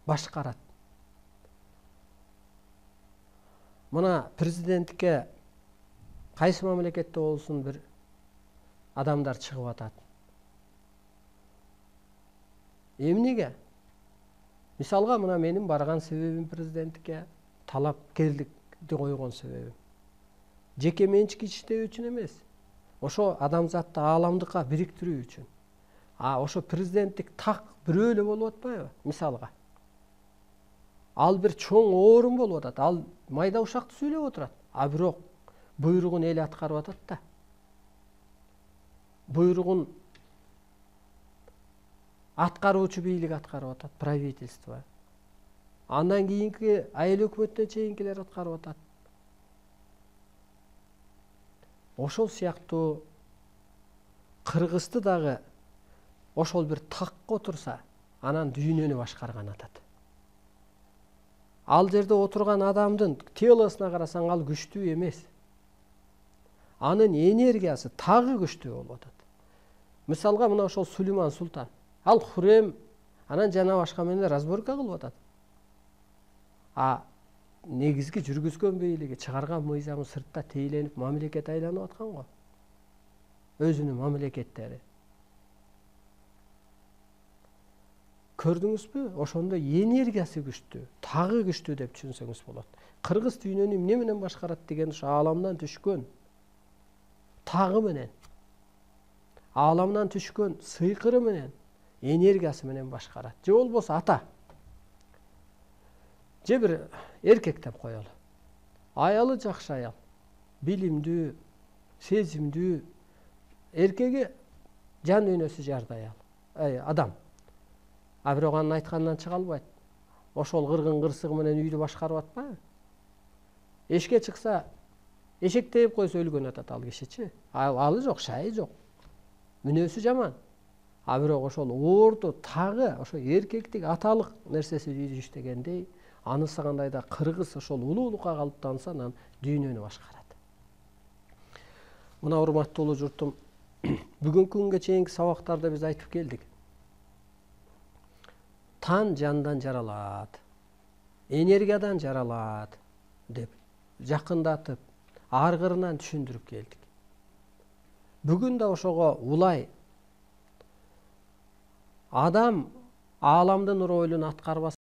башкарат. Мына президенттикке кайсы мамлекетте болсун бир адамдар чыгып атат. Эмнеге? Мисалга мына менин барган себебим президенттикке талапкерликти койгон себебим. Жеке менчик иштөө үчүн эмес. Ошо адамзатты ааламдыкка бириктирүү үчүн. Ошо президенттик так бирөө эле болуп атпайбы? Мисалга. Ал бир чоң орун болуп атат. Ал майда ушакты сүйлөп отурат. Бирок буйругун эл аткарып атат да. Буйругун аткаруучу бийлик аткарып атат, правительство. Андан кийинки айыл өкмөттөн чейинкилер аткарып атат. Ошол сыяктуу Кыргызды дагы ошол бир такка отурса, анан дүйнөнү башкарган атат. Ал жерде отурган адамдын телосуна карасаң ал күчтүү эмес. Анын энергиясы тагы күчтүү болуп атат. Мисалга мына ошол Сулейман Султан. Ал Хурем, анан жана башка менен разборка кылып атат. Негизги жүргүзгөн бийлиги, чыгарган мыйзамы сыртта тейленип мамлекет айланып аткан го. Өзүнүн мамлекеттери. Көрдүңүзбү? Ошондо энергиясы күчтүү, тагы күчтүү деп түшүнсөңүз болот. Кыргыз дүйнөнү эмне менен башкарат деген ошо ааламдан түшкөн тагы менен, ааламдан түшкөн сыйкыры менен, энергиясы менен башкарат. Же болбосо ата. Же бир эркек деп коелу. Аялы жакшы аял, билимдүү, сезимдүү, эркеги жан дүйнөсү жардай адам. Бирок анын айтканынан чыга албайт. Ошол кыргын кырсыгы менен үйдү башкарып атпайбы? Эшикке чыкса, эшек тээп койсо өлгөн атат ал кишичи. Алы жок, шайы жок. Мүнөсү жаман. Бирок ошол орду тагы ошо эркектик аталык нерсеси үйдү иштегендей, анысы кандайда кыргыз ошол улуулукка калыптанса, анан дүйнөнү башкарат. Мына урматтуу журтум, бүгүнкү күнгө чейинки сабактарда биз айтып келдик. Тан жандан жаралат, энергиядан жаралат деп жакындатып, аргырынан түшүндүрүп келдик. Бүгүн да ошого улай адам ааламдын ролун аткарбаса